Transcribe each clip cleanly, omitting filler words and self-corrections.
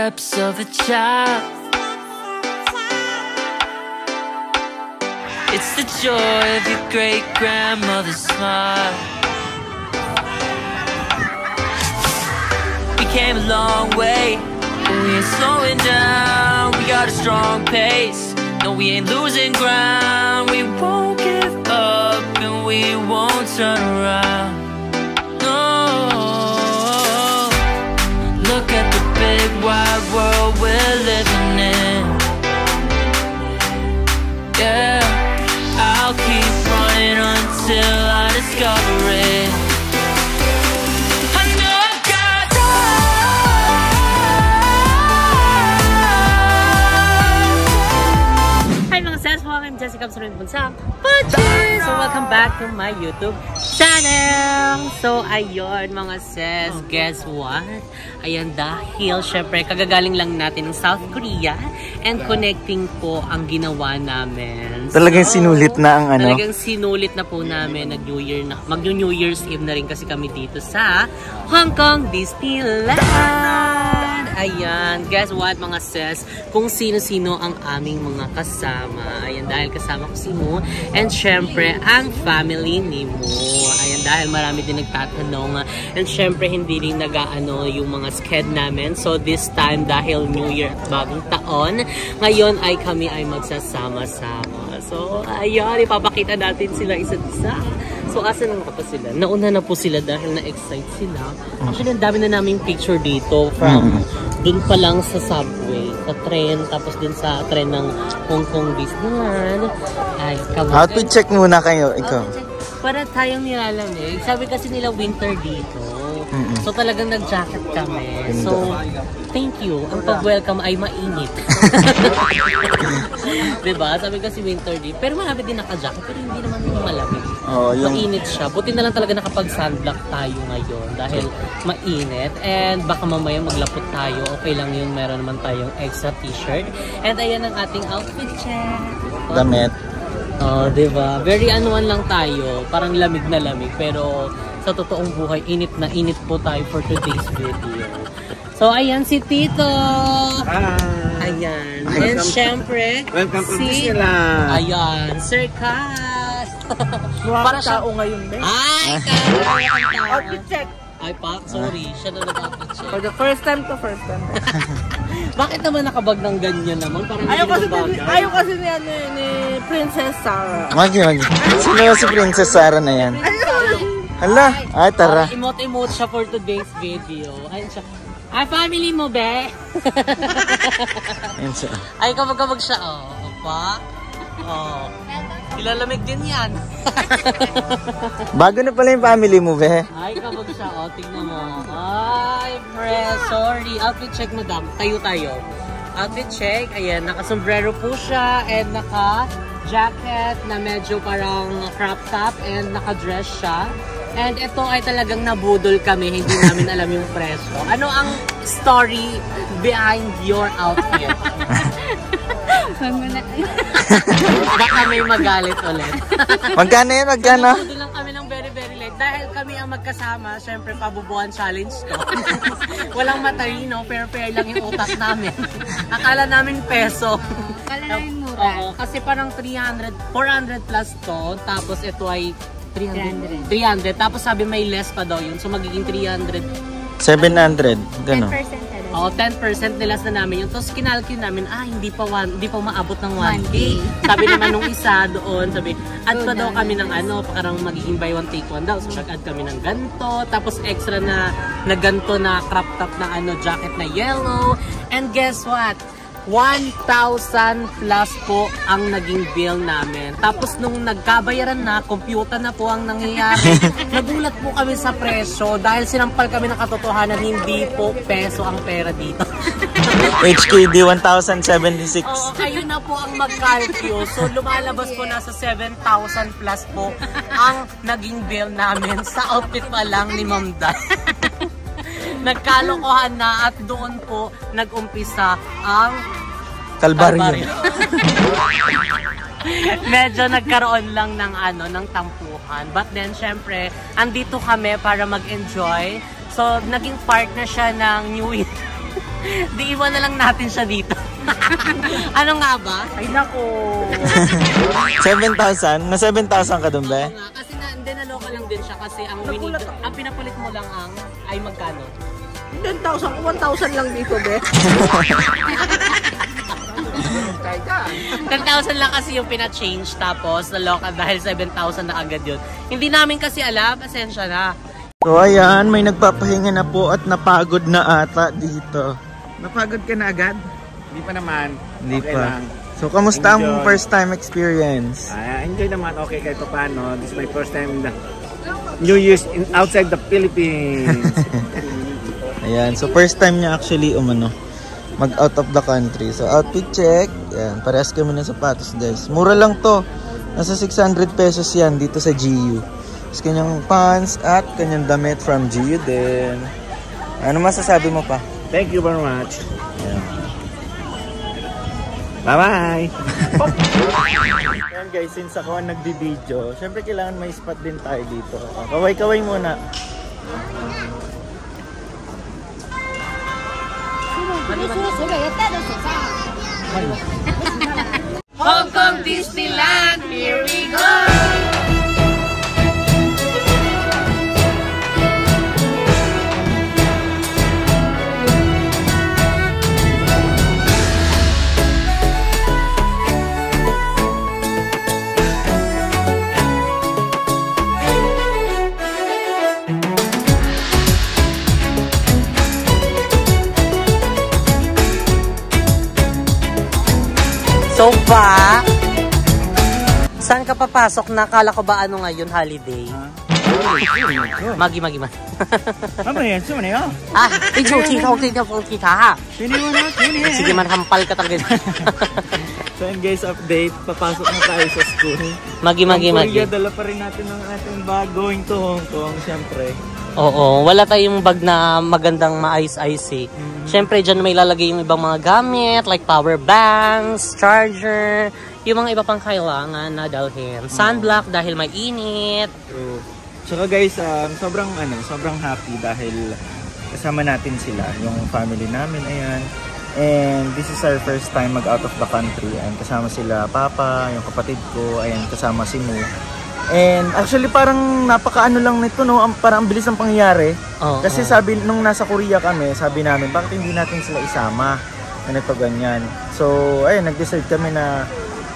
footsteps of a child. It's the joy of your great-grandmother's smile. We came a long way, but we ain't slowing down. We got a strong pace, no we ain't losing ground. We won't give up and we won't turn around. Look at the big wide world we're living in. Yeah, I'll keep running until I discover it. I know I've got time. Hi mga sis, I'm Jessica Bunsa. So welcome back to my YouTube channel. So ayun mga sis, guess what? Ayan, dahil syempre kagagaling lang natin ng South Korea and connecting po ang ginawa namin. Talagang sinulit na ang ano? Talagang sinulit na po namin. Nag-New Year na, mag-New Year's Eve na rin kasi kami dito sa Hong Kong Disneyland. Ayan, guess what mga sis? Kung sino-sino ang aming mga kasama. Ayan, dahil kasama ko si Mo and syempre ang family ni Mo. Ayan, dahil marami din nagtatanong and syempre hindi rin nag-aano yung mga sked namin. So this time dahil New Year at bagong taon, ngayon ay kami ay magsasama-sama. So ayun, ipapakita natin sila isa't isa. So asan na pa sila? Nauna na po sila dahil na-excite sila. Actually, ang dami na naming picture dito from dun pa lang sa subway, sa tren, tapos dun sa tren ng Hong Kong Disneyland. Ay, outfit check muna kayo, ikaw. Para tayong nilalamig. Sabi kasi nila winter dito. So talagang nag-jacket kami. So, thank you. Ang pag-welcome ay mainit. Diba? Sabi kasi winter dito. Pero marami din naka-jacket. Pero hindi naman malamig. Oh, yung... Mainit siya. Buti na lang talaga nakapag-sunblock tayo ngayon. Dahil mainit. And baka mamaya maglapot tayo. Okay lang yun. Meron naman tayong extra t-shirt. And ayan ang ating outfit check. Damit. Oh, diba? Very anuan lang tayo. Parang lamig na lamig. Pero sa totoong buhay, init na init po tayo for today's video. So, ayan si Tito. Ayan. And syempre, si... Ayan, Sir Cass. Para siya o ngayon, be. Ay, Outfit check. Ay, pa, sorry. Siya na nag-outfit check. For the first time to first time. Bakit naman nakabag ng ganyan naman? Ayaw kasi ni Princess Sarah. Magi. Sino si Princess Sarah na yan? Hala, ay tara. Emote-emote siya for today's video. Ayun siya. Ay, family mo, be? Ayun siya. Ay, kabag-kabag siya. Oh, pa. Oh. Ilalamig din yan. Bago na pala yung family mo, be. Ay, kabag siya. Oh, tingnan mo. Ay, pre, sorry. Outfit check, madam. Tayo. Outfit check. Ayan, naka-sombrero po siya and naka-jacket na medyo parang crop top and naka-dress siya. And ito ay talagang nabudol kami, hindi namin alam yung presyo. Ano ang story behind your outfit? Baka may magalit ulit. Magkano yan? Magkano? Nabudol lang kami ng very light. Dahil kami ang magkasama, syempre pabubuhan challenge to. Walang matalino, fair lang yung utak namin. Akala namin peso. Akala namin mura. Oo, kasi parang 400 plus to, tapos ito ay 300. Tapos sabi may less pa daw yun. So magiging 300. 700. Gano'n. 10% na. Oo, 10% nilas na namin yun. Tapos kinalcule namin, hindi pa maabot ng 1K. Sabi naman nung isa doon, sabi, add pa daw kami ng parang magiging buy one take one daw. So nag-add kami ng ganito. Tapos extra na ganito na crop top na jacket na yellow. And guess what? 1,000 plus po ang naging bill namin. Tapos nung nagkabayaran na, computer na po ang nangyayari. Nagulat po kami sa presyo dahil sinampal kami ng katotohanan, hindi po peso ang pera dito. HKD 1,076. Oo, kayo na po ang mag-calculate. So lumalabas po nasa 7,000 plus po ang naging bill namin sa outfit pa lang ni Ma'am Dai. Nagkalokohan na at doon po nag-umpisa ang Kalbaryo. Medyo nagkaroon lang ng tampuhan. But then syempre, andito kami para mag-enjoy. So naging part na siya ng New Year. Di iwan na lang natin siya dito. Ano nga ba? Ay, nako. 7,000? Na 7,000 ka dun, be? Oo nga, kasi hindi naloka lang din siya kasi ang pinapalit mo lang ay magkano? 10,000, 1,000 lang dito, be. 10,000 lang kasi yung pina-change tapos naloka dahil 7,000 na agad yun. Hindi namin kasi alam, pasensya na. So ayan, may nagpapahinga na po at napagod na ata dito. Napagod ka na agad? Hindi pa naman. Hindi okay pa. Lang. So kamusta ang Enjoy. first time experience? Enjoy naman. Okay kahit paano. This is my first time in the New Year's outside the Philippines. Ayan, so first time niya actually mag out of the country. So outfit check. Ayan, parehas kami ng sapatos guys. Mura lang to. Nasa 600 pesos yan dito sa GU. Tapos kanyang pants at kanyang damit from GU din. Ano masasabi mo pa? Thank you very much. Ayan. Bye-bye! Ayan guys, since ako ang nagbi-video, syempre kailangan may spot din tayo dito. Kaway-kaway muna. Hong Kong Disneyland, here we go! So pa, saan ka papasok? Nakala ko ba ano ngayon, holiday? Magi. Ano yan? Sino na yan? Sige, manhampal ka talaga. So yun guys, update. Papasok na tayo sa school. Magi. Korea, dala pa rin natin ang ating bag going to Hong Kong, syempre. Oo, wala tayong bag na magandang ma-ice-ice eh. Siyempre, dyan may lalagay yung ibang mga gamit, like power banks, charger, yung mga iba pang kailangan na dalhin. Sunblock dahil may init. True. Tsaka guys, sobrang happy dahil kasama natin sila, yung family namin, ayan. And this is our first time mag-out of the country. And kasama sila Papa, yung kapatid ko, ayan, kasama si Mo. And actually parang napakaano lang nito, no? Parang ang bilis ng pangyayari. Kasi sabi nung nasa Korea kami, sabi namin bakit hindi natin sila isama. Ganito ganyan. So ayun, nag-decide kami na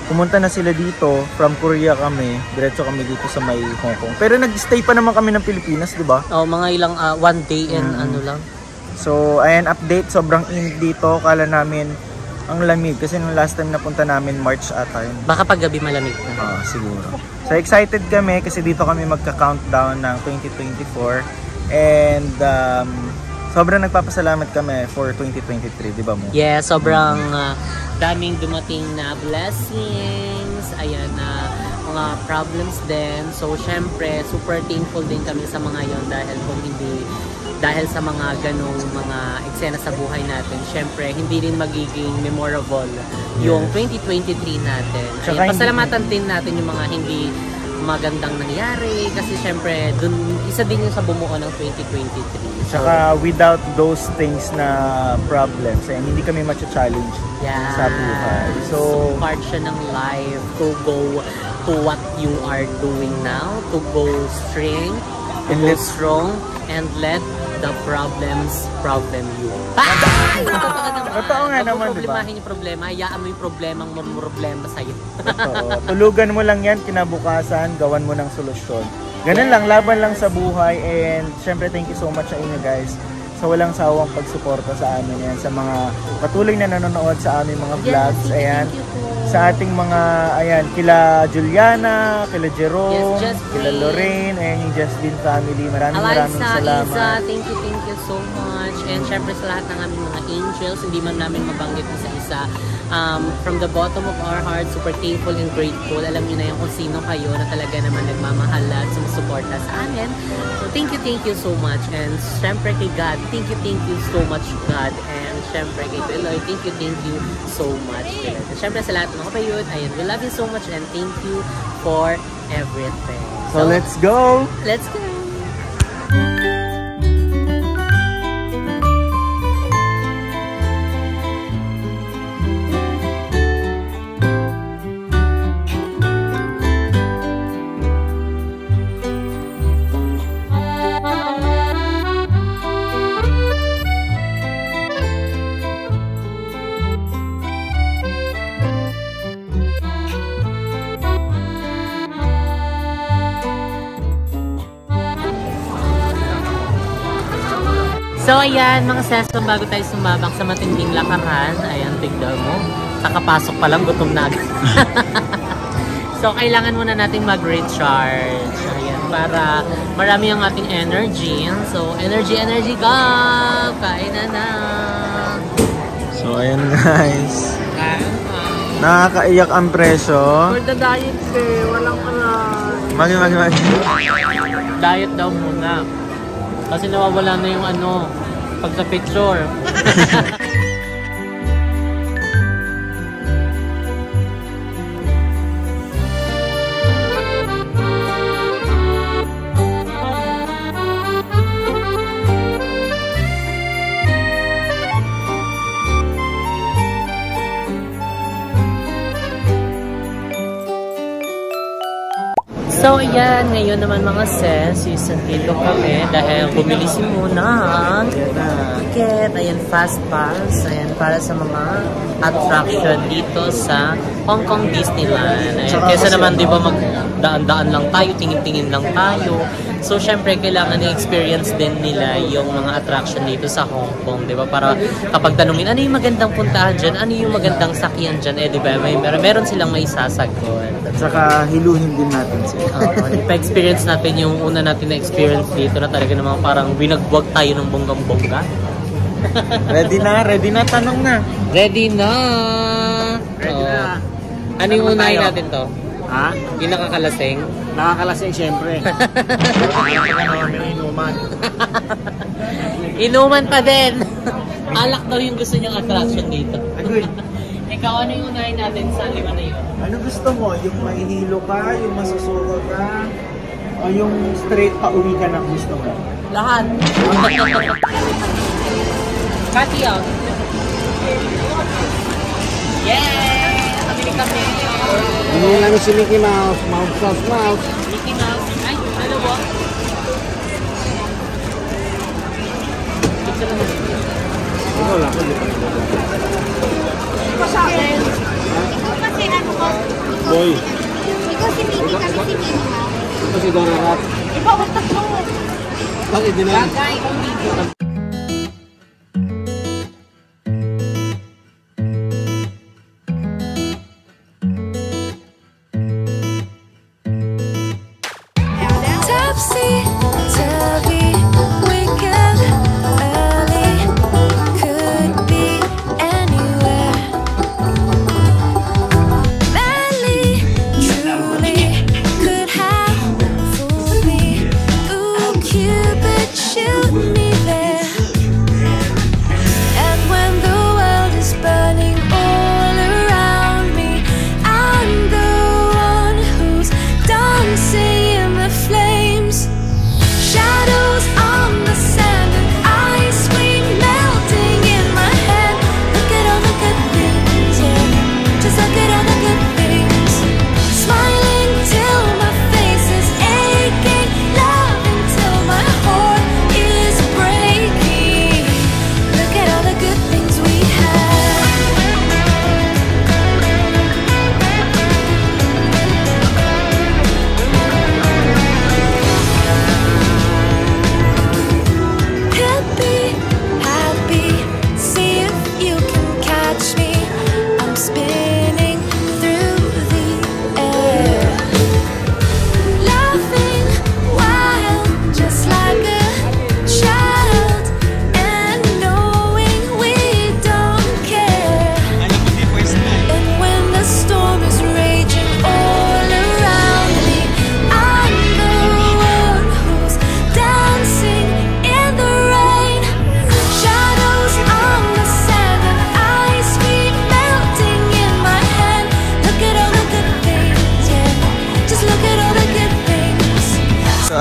pumunta na sila dito. From Korea kami, diretso kami dito sa may Hong Kong. Pero nag-stay pa naman kami ng Pilipinas, di ba? Mga ilang one day and ano lang. So ayan, update, sobrang init dito. Kala namin ang lamig kasi nung last time napunta namin March ata yun. Baka paggabi malamig na. Siguro. So excited kami kasi dito kami magka-countdown ng 2024 and sobrang nagpapasalamat kami for 2023, di ba mo? Yeah, sobrang daming dumating na blessings, ayan na mga problems din. So syempre, super thankful din kami sa mga yon dahil kung hindi dahil sa mga ganong mga eksena sa buhay natin, syempre hindi rin magiging memorable yung 2023 natin. Ay, pasalamatan din natin yung mga hindi magandang nangyari kasi syempre dun, isa din yung sa bumuo ng 2023. Tsaka without those things na problems, hindi kami ma-challenge sa buhay. So part siya ng life to go to what you are doing now, to go strong, to go strong, and let the problems problem you. Totoo nga naman, diba? Problemahin yung problema, hayaan mo yung problemang problema sa'yo. Totoo. Tulugan mo lang yan, kinabukasan, gawan mo ng solusyon. Ganun lang, laban lang sa buhay. And syempre, thank you so much sa inyo guys sa walang sawang pagsuporta sa amin yan, sa mga patuloy na nanonood sa aming mga vlogs. Ayan, sa ating mga, ayan, kila Juliana, kila Jerome, kila Lorraine, ayan yung Justin family. Maraming salamat. Isa, thank you so much. And syempre sa lahat ng aming mga angels, hindi man namin mabanggit isa-isa. From the bottom of our heart, super thankful and grateful. Alam niyo na yung kung sino kayo na talaga naman nagmamahal at sumusuporta sa amin. So thank you so much. And syempre kay God, thank you so much God. And syempre kay Eloy, thank you so much. And syempre sa lahat ng mga kapayod, ayun, we love you so much and thank you for everything. So let's go! Let's go! So, ayan, mga session, bago tayo sumabak sa matinding lakaran, ayan, tignan mo. Kakapasok pa lang, gutom na agad. So, kailangan muna natin mag-recharge. Ayan, para marami ang ating energy. So, energy, go! Kain na! So, ayan guys. Nakakaiyak ang presyo. For the diet, walang Magi. Diet daw muna. Kasi nawawala na yung pagka-picture. So, ayan, ngayon naman mga sis, dito kami dahil bumili si Muna ng ticket, ayan, fast pass, ayan, para sa mga attraction dito sa Hong Kong Disneyland. Ayan, kesa naman, di ba, magdaan-daan lang tayo, tingin-tingin lang tayo. So, syempre, kailangan i-experience din nila yung mga attraction dito sa Hong Kong, di ba? Para kapag tanungin, ano yung magandang puntahan dyan? Ano yung magandang sakyan dyan? Eh, di ba, meron silang may sasagot. At saka, hiluhin din natin sila. Ipa-experience natin yung una natin na experience dito na talaga namang parang binagwag tayo ng bonggang-bongga. Ready na, tanong na. Ready na! Ano yung unahin natin to? Ha? Yung nakakalasing? Nakakalasing siyempre. Inuman. Inuman pa din! Alak daw yung gusto niyang attraction dito. Agreed. Ikaw, ano yung unahin natin sa lima na yun? Ano gusto mo? Yung mahihilo ka, yung masusuko ka, o yung straight pa uwi ka na gusto mo? Lahat. Kati out. Yay! Nakabili kami. Ano lang si Mickey Mouse? Mouse. Mickey Mouse. Ay, dalawa. Picture naman. Ikaw lang. Ikaw sa akin. Ikaw kasi ano ko? Boy. Ikaw si Mickey, kami si Minnie Mouse. Ito si Dora Rat. Ikaw ang tatlo. Bakit din na?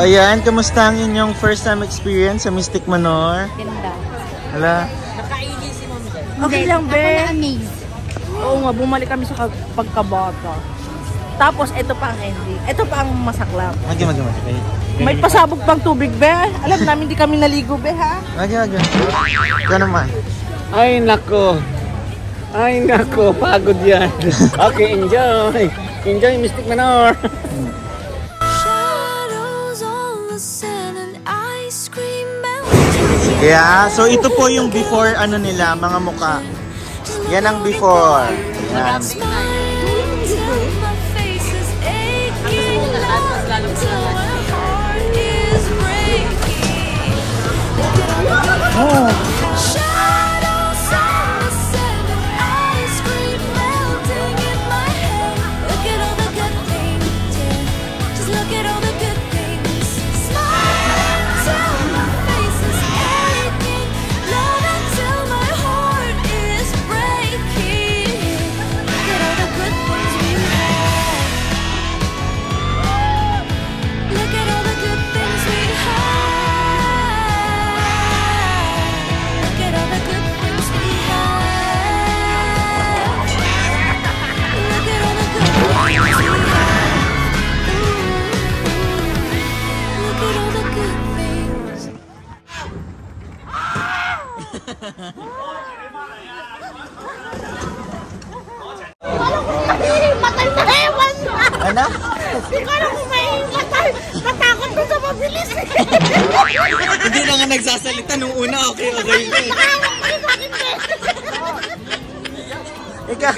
Ayan, kamusta ang inyong first time experience sa Mystic Manor? Ganda. Hala? Okay lang, Ako be. na-amaze. Oo nga, bumalik kami sa pagkabata. Tapos, ito pa ang ending. Ito pa ang masaklap. Magi. May pasabog pang tubig, be. Alam namin, di kami naligo, be, ha? Magi. Ikaw naman. Ay, nako. Pagod yan. Okay, enjoy. Enjoy Mystic Manor. Shadows on the sand and ice cream melting. Yeah, so ito po yung before ano nila, mga muka. Yan ang before. Yan. Oh. Matay na ewan na! Ano? Hindi ko alam kung may matay. Natakot ko sa mabilis. Hindi na nga nagsasalita nung una. Okay. Ikaw.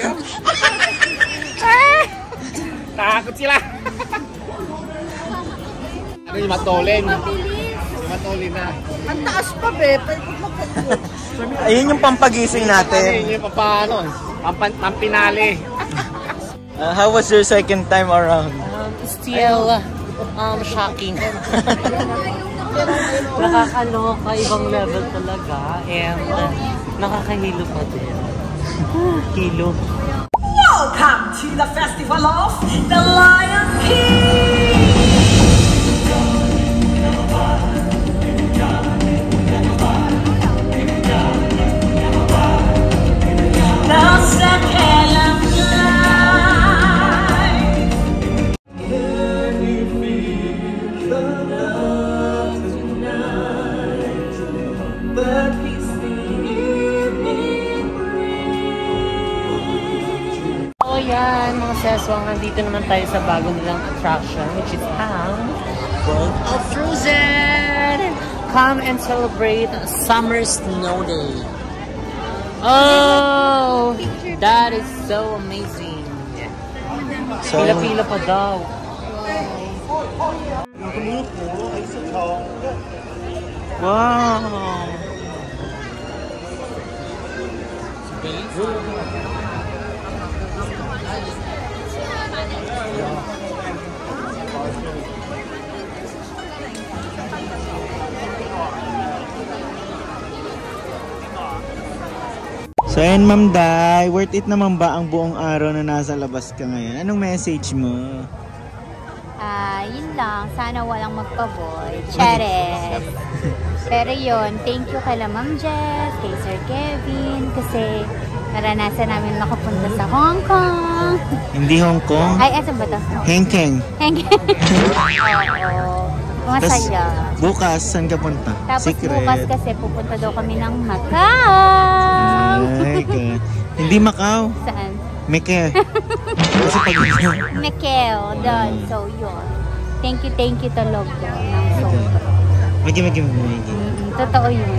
Takot sila. Ano yung matolin? Yung matolin na. Ang taas pa, be. Ayun yung pampagising natin. Ayun yung paano? Pampinali. How was your second time around? Still shocking. Nakakaloka, ibang level talaga. And nakakahilo pa din. Hilo. Welcome to the festival of the Lion King! Nasa kailang light. Can you feel the love tonight? The peace the evening brings. So yan, mga seswang, nandito naman tayo sa bago nilang attraction, which is ang World of Frozen! Come and celebrate Summer Snow Day. Oh, that is so amazing. So, Pila-pila pa daw. wow. So ayan, Ma'am Day, worth it naman ba ang buong araw na nasa labas ka ngayon? Anong message mo? Yun lang. Sana walang magpa-void. Charis. Pero yun, thank you kay Ma'am Jess, kay Sir Kevin, kasi naranasan namin makapunta sa Hong Kong. Hindi Hong Kong? Ay, asa ba ito? Hengkeng. Oo. Masaya. Bukas, saan ka punta? Tapos Secret. bukas kasi pupunta daw kami ng Macau. Ay, okay. Hindi Macau. Saan? Meke. Kasi pag Macau. Doon. So, yun. Thank you talaga. Ng sobra. Magi. Totoo yun.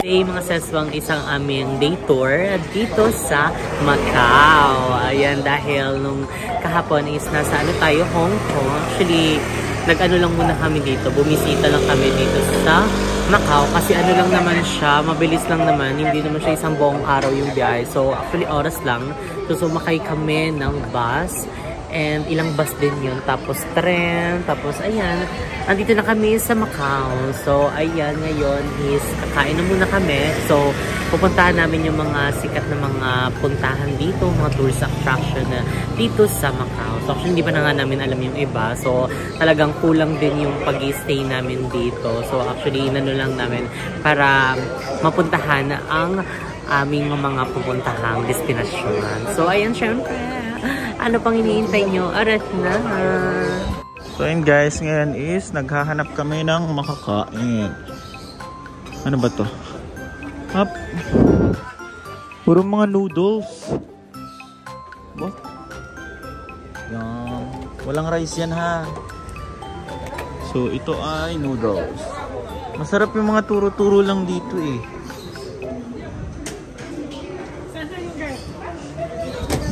Today mga seswang isang aming day tour dito sa Macau. Ayan, dahil nung kahapon is nasa tayo, Hong Kong. Actually, nag-ano lang muna kami dito. Bumisita lang kami dito sa Macau. Kasi ano lang naman siya, mabilis lang naman. Hindi naman siya isang buong araw yung biyahe. So actually oras lang. So sumakay kami ng bus. And ilang bus din yun. Tapos tren. Tapos ayan. Andito na kami sa Macau. So ayan, ngayon is kakain na muna kami. So pupuntahan namin yung mga sikat na mga puntahan dito. Mga tourist attraction na dito sa Macau. So actually hindi pa na nga namin alam yung iba. So talagang kulang din yung pag-stay namin dito. So actually inano lang namin para mapuntahan ang aming mga pupuntahang destinasyon. So ayan, syempre. Ano pang iniintay nyo? Arat na! So ayun guys, ngayon is naghahanap kami ng makakain. Ano ba to? Up. Puro mga noodles. What? Yan. Walang rice yan ha. So ito ay noodles. Masarap yung mga turo-turo lang dito eh.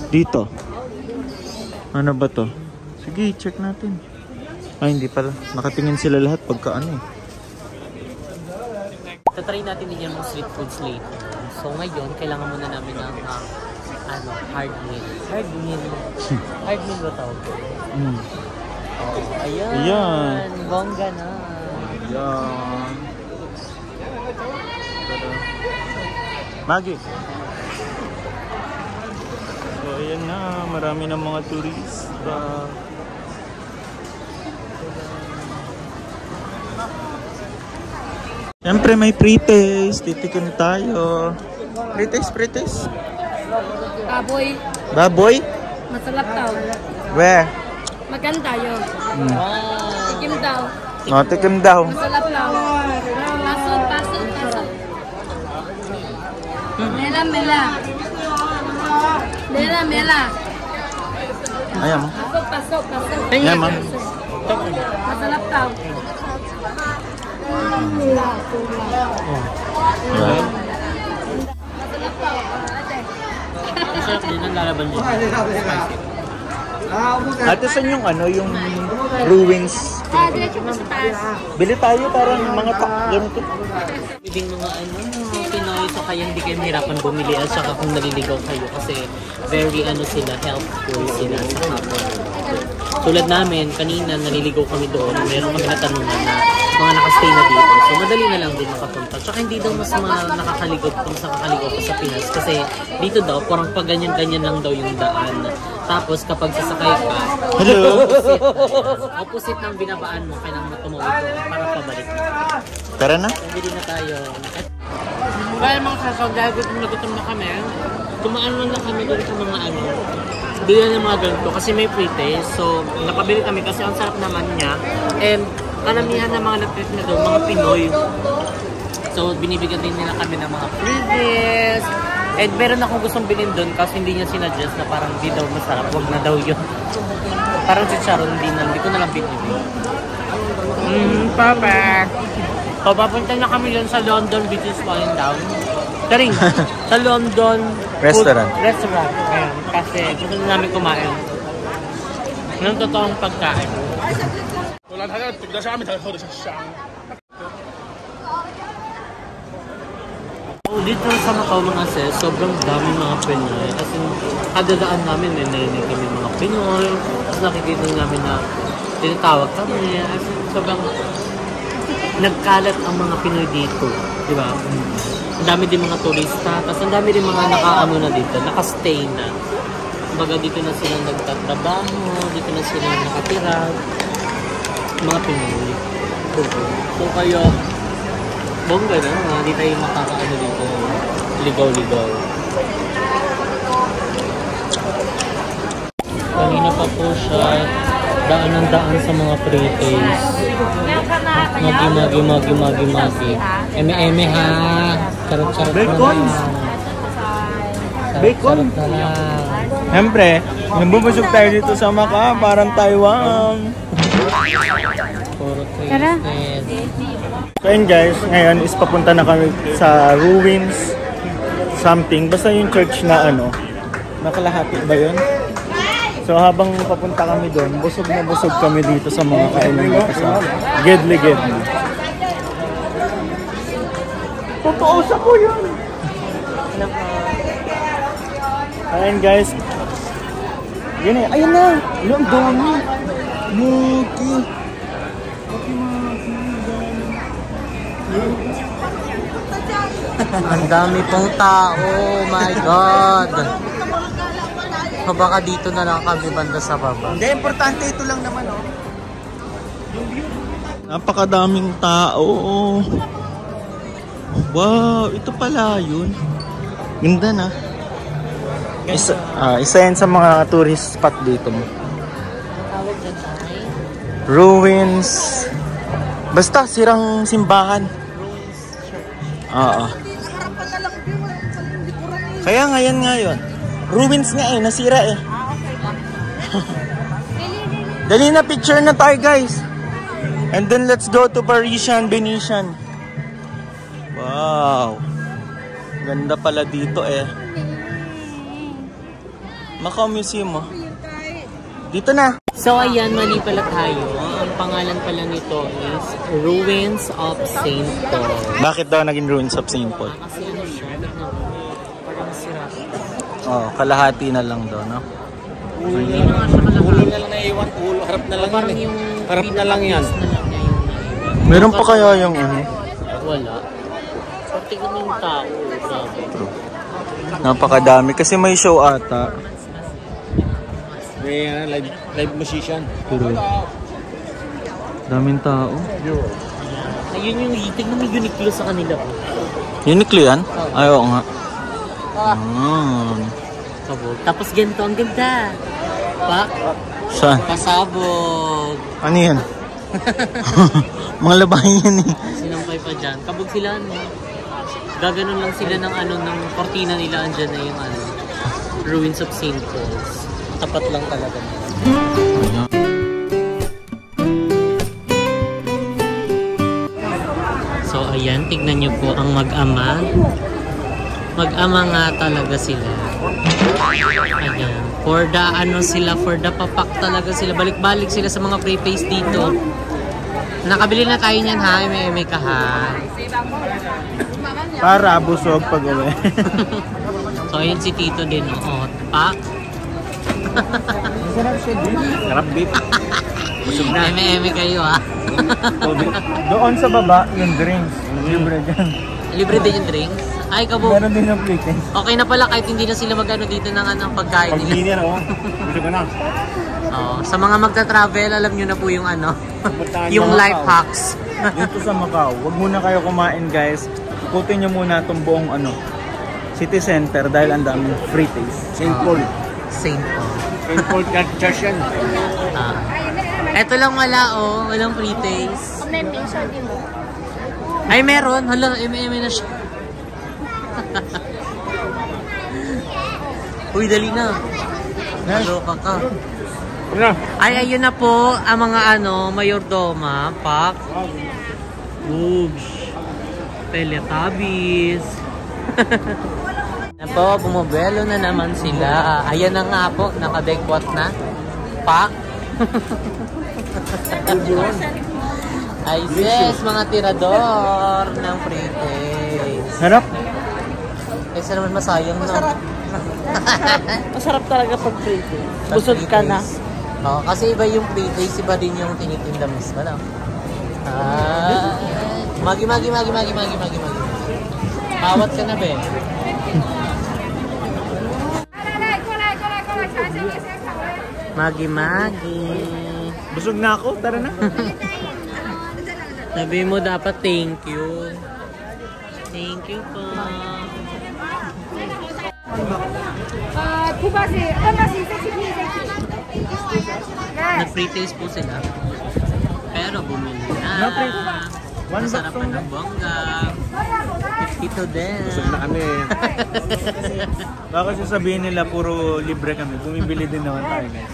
Dito. Ano ba to? Sige, check natin. Ay, hindi pala. Nakatingin sila lahat pagka ano eh. Tatry natin din yung mga street foods later. So ngayon, kailangan muna namin ng hard meal. Hard meal. Hard meal ba tawag ko? Oh, ayan. Ayan. Bongga na. Ayan. Maggie. So ayan na. Marami ng mga turista. Siyempre may pre-taste. Titikim tayo. Pre-taste. Baboy. Baboy? Masarap daw. Where? Maganda yun. Tikim daw. Oh, tikim daw. Masarap daw. Pasok. Mela. Ayan mo. Pasok. Ayan mo. Masarap daw. Ayan. Masarap din ang lalaban dyan. Ate, saan yung yung ruins? Diretso mo sa taas. Bili tayo parang mga ganito. Ibig mga Pinoy, so kaya hindi kayo mahirapan bumili at saka kung naliligaw kayo kasi very sila, helpful sila sa kapwa. Tulad namin, kanina naliligaw kami doon, meron kami natanungan na mga nakastay na dito. So madali na lang din makapunta. Tsaka hindi daw mas nakakaligaw kung sa kakaligaw pa sa Pinas kasi dito daw, parang pag ganyan-ganyan lang daw yung daan. Tapos kapag sasakay ka, opposite ng binabaan mo, kailangan tumawid para pabalik. Tara na. Bili na tayo. Kaya mga kasawag, dahil gutom na kami, tumaan lang kami doon sa mga bili ng mga ganito kasi may pre-taste. So, nakabili kami kasi ang sarap naman niya. And, karamihan ng mga nag-trip na doon, mga Pinoy. So, binibigyan din nila kami ng mga pre-taste. And, meron akong gustong bilhin doon kasi hindi niya sinadjust na parang di daw masarap. Huwag na daw yun. Parang si Sharon, hindi ko na lang binili. Perfect! So, papunta na kami yun sa London Beaches Falling Down. Karing, sa London Restaurant. Ayan, kasi gusto na namin kumain ng totoong pagkain. So, dito sa Macau mga sis, sobrang dami mga Pinoy. Kasi kadadaan namin, narinig kami mga Pinoy. Tapos nakikita namin na tinatawag kami. Sobrang nagkalat ang mga Pinoy dito, di ba? Ang dami din mga turista, tapos ang dami din mga na dito, nakastay na. Kumbaga dito na sila nagtatrabaho, dito na sila nakatira. Mga Pinoy. So kayo, bongga na, hindi tayo makakaano dito, ligaw-ligaw. Kanina pa po siya, daan ng daan sa mga pre-taste. Magi. Eme ha. Charot-charot na lang. Bacon. Charot na lang. Siyempre, nabubusog tayo dito sa Macau, parang Taiwan. Puro Tara. twisted. So yun guys, ngayon is papunta na kami sa ruins something. Basta yung church na ano, nakalahati ba yun? So habang papunta kami doon, busog na busog kami dito sa mga kainan dito sa Gedli. Totoo sa po yun! Ayan guys. Yun eh, ayun na! Yung dami! Muki! Ang dami pong tao. Oh my God. O baka dito na lang kami banda sa baba. Hindi, importante ito lang naman, oh. Napakadaming tao, oh. Wow, ito pala yun. Ganda na. Isa yan sa mga tourist spot dito. Ruins. Basta, sirang simbahan. Oo. Kaya ngayon nga yun. Ruins nga eh, nasira eh. Dali na, picture na tayo guys. And then let's go to Parisian, Venetian. Wow. Ganda pala dito eh. Macau Museum oh. Dito na. So ayan, mali pala tayo. Ang pangalan pala nito is Ruins of St. Paul. Bakit daw naging Ruins of St. Paul? Kasi ano siya, parang sira. Oh, kalahati na lang daw, no? Hindi na nga siya kalahati. Ulo na lang naiwan, ulo. Harap na lang Parang yan. yung Harap na lang yan. pinaka-piece na lang niya yung naiwan. Meron pa kaya yung ano? Wala. So tingnan mo yung tao. Grabe. Napakadami kasi may show ata. May live musician. Pero daming tao. Ayun yung tingnan mo yung Uniqlo sa kanila. Uniqlo yan? Ay, oo nga. Sabog. Tapos ganito, ang ganda. Saan? Pasabog. Ano yan? Mga labahin yan eh. Sinampay pa dyan. Kabog sila, no? Gaganon lang sila ng ano, ng kortina nila. Andyan na yung ano, Ruins of St. Paul's. Tapat lang talaga. So, ayan. Tignan nyo po ang mag-ama. Mag-ama nga talaga sila. Ayan. For the ano sila, for the papak talaga sila. Balik-balik sila sa mga pre-face dito. Nakabili na tayo niyan ha, may ka ha. Para busog pag uwi. So ayun si Tito din, oh. Pak. Sarap beef. Busog na. Eme kayo ha. Doon sa baba, yung drinks. Libre dyan. Libre din yung drinks. Ay, kabog. Meron din yung plates. Okay na pala kahit hindi na sila magano dito ng anong pagkain Pag nila. dinner, oh. Busog ka na. Oh, sa mga magta-travel, alam nyo na po yung ano, Puntahan yung mo, life Macau. hacks. Dito sa Macau, wag muna kayo kumain guys. Ikutin nyo muna itong buong ano, city center dahil ang daming free taste. St. Paul. St. Paul. St. Paul Church yan. Eto lang wala oh, walang free taste. Ay meron, hala, eme na siya. Uy, dali na. Naloka ka. Ano? Ay, ayun na po ang mga ano, mayordoma, pak, bugs, Teletubbies. Yan po, bumabelo na naman sila. Ayan na nga po, nakadekwat na. Pak. Ay, sis, mga tirador ng free taste. Harap. Kaysa naman masayang, no? Masarap talaga pag prito. Sa Busog free ka na. taste. Oo, kasi iba yung free taste, iba din yung tinitinda mismo, no? Ah, magi. Pawat ka na, be. Magi. Busog na ako, tara na. Sabi mo dapat thank you. Thank you po. Nag-free taste po sila. Pero bumili na. Masarap pa ng bongga. Ito din. Busog na kami. Baka sasabihin nila puro libre kami. Bumibili din naman tayo guys.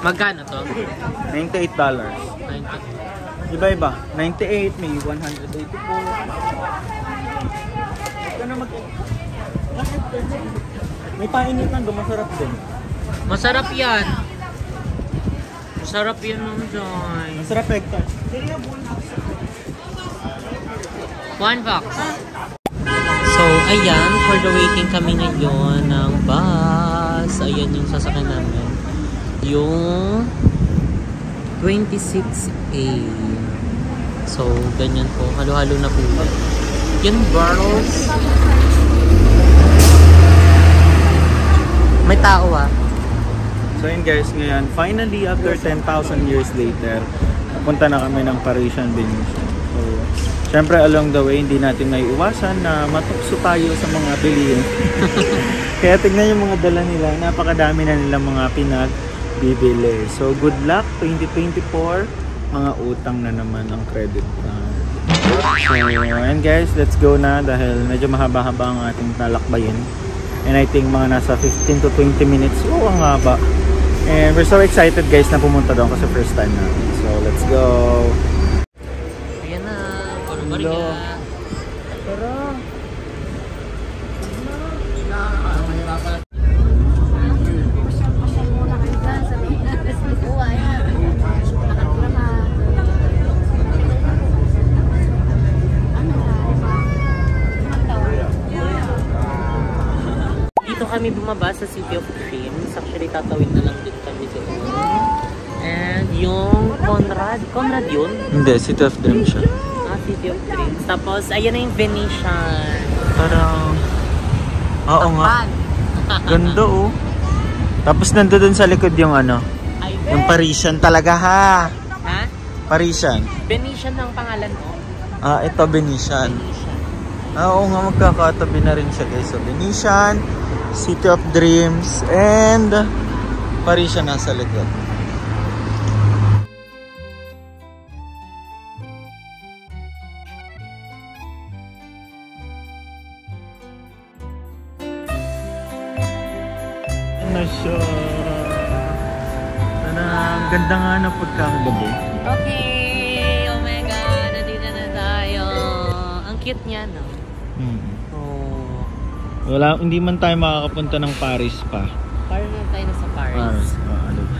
Magkano to? $98. Iba-iba. 98, may 184. May painitan doon, masarap din. Masarap yan. Masarap yan nung Joy. Masarap Hector. $1. So, ayan, for the waiting kami ngayon ng bus. Ayan yung sasakyan namin. Yung 26A. So, ganyan po. Halo-halo na po. Yung barrels. May tao ah. So yun guys, ngayon, finally after 10,000 years later, napunta na kami ng Parisian Venetian. So, syempre along the way, hindi natin may iwasan na matukso tayo sa mga bilihin. Kaya tignan yung mga dala nila, napakadami na nilang mga pinagbibili. So good luck, 2024, mga utang na naman ang credit card. So ayan guys, let's go na dahil medyo mahaba-haba ang ating talakbayin. And I think mga nasa 15 to 20 minutes. Oo, ang haba. And we're so excited guys na pumunta doon kasi first time namin. So let's go. Ayan na. Hello. Tara. Kami bumaba sa City of Dreams. Actually, tatawid na lang din kami doon. And yung Conrad yun? Hindi, City of Dreams siya. City of Dreams. Tapos, ayan na yung Venetian. Parang... Oo nga. Ganda oh. Tapos nandoon sa likod yung ano? Yung Parisian talaga ha. Ha? Parisian. Venetian ang pangalan mo? Ito Venetian. Oo nga, magkakatabi na rin siya guys. So, Venetian, City of Dreams, and Parisian nasa likod. Ano siya? Ang ganda nga na pagkakagabi. Okay! Oh my God! Nandito na tayo. Ang cute niya, no? Wala, hindi man tayo makakapunta ng Paris pa. Parang na tayo na sa Paris. Ano ba?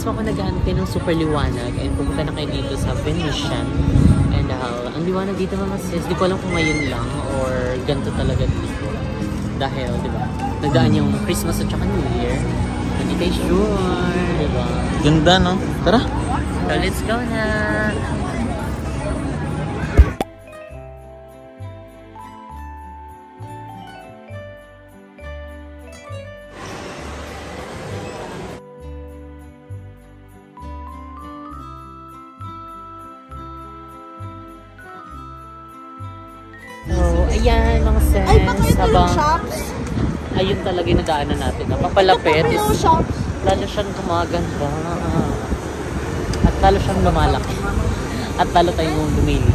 Ako nag-aantay ng super liwanag and pumunta na kayo dito sa Venetian and ang liwanag dito mga sis, di ko alam kung ngayon lang or ganito talaga dito dahil di ba nagdaan yung Christmas at saka New Year, hindi tayo sure, di ba? Ganda no? Tara! So let's go na! Ayan, mga sense. Ay, baka ito yung shops? Ayun talaga yung nadaanan natin. Napapalapit. Lalo siyang gumaganda. At lalo siyang lumalaki. At lalo tayong lumili.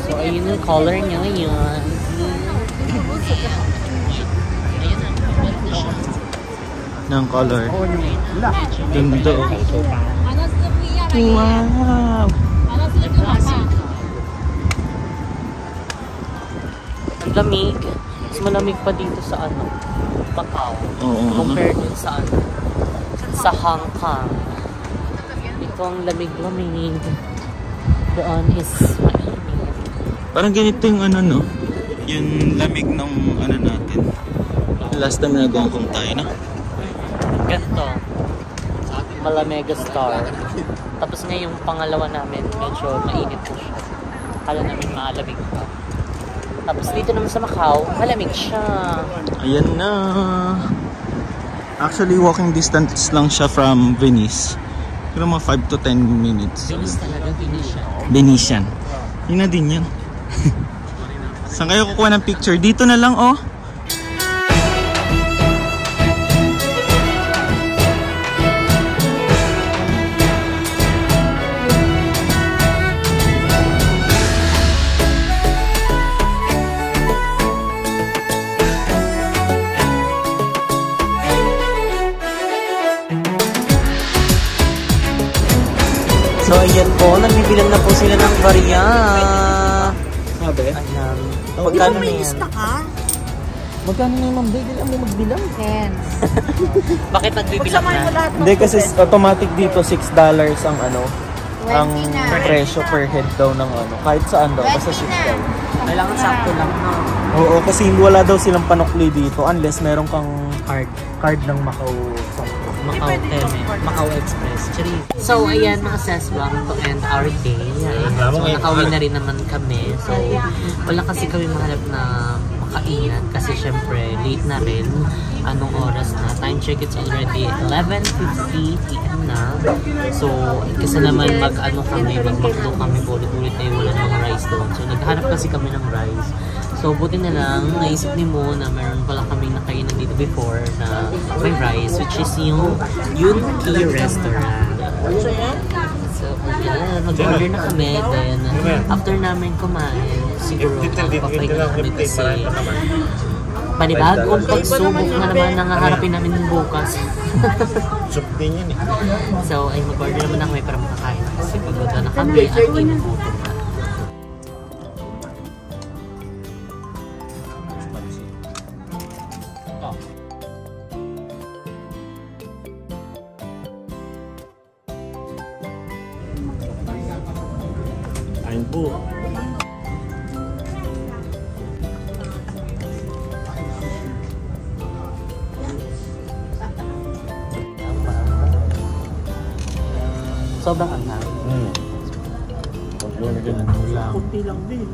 So, ayun yung color niya ngayon. Ayun na. Ng color. Ganda. Wow! Lamig. Mas malamig pa dito sa Macau. Compared din sa sa Hong Kong. Ito ang lamig-lamig. Doon is mainit. Parang ganito yung no? Yung lamig ng natin. Last time nag-Hong Kong tayo, no? Ganito. Malamega Star. Tapos ngayong pangalawa namin, medyo mainit po siya. Kala namin malamig pa. Tapos dito naman sa Macau, malamig siya. Ayan na. Actually, walking distance lang siya from Venice. Pero mga 5 to 10 minutes. Venice talaga, Venetian. Venetian. Yun na din yan. Saan kayo kukuha ng picture? Dito na lang, oh. So, ayan po, nagbibilang na po sila ng barya. Sabi? Ayan. Magkano na yan? ka? Magkano na yung ma'am? Dahil mo magbilang. 10. Bakit nagbibilang Pagsamahin mo na? lahat ng Hindi, kasi automatic dito $6 ang ano. Ang 20 na. presyo per head daw ng ano. Kahit saan daw, basta 6 daw. Kailangan sakto lang, no? Oo, kasi wala daw silang panukli dito unless meron kang Hard. card ng Macau. Macau Teme, Macau Express. So, ayan mga sis, welcome to end our day. So, nakauwi na rin naman kami. So, wala kasi kami mahanap na makainan kasi syempre, late na rin. Anong oras na? Time check, it's already 11:50 PM na. So, kasi naman mag-ano kami, mag-McDo kami, ulit-ulit tayo, wala namang rice doon. So, naghanap kasi kami ng rice. So, buti na lang, naisip ni Mo na meron pala kami nakainan dito before na may rice, which is yung Yunki Restaurant. So, yan, mag-order na kami. Then, after namin kumain, siguro magpapahinga na kami kasi panibagong pagsubok na naman nangaharapin namin bukas. Soup din yun eh. So, ay mag-order naman na kami para makakain na kasi pagod na kami at inugutom na. Ayun po. Sobrang anghang. Kunti lang din.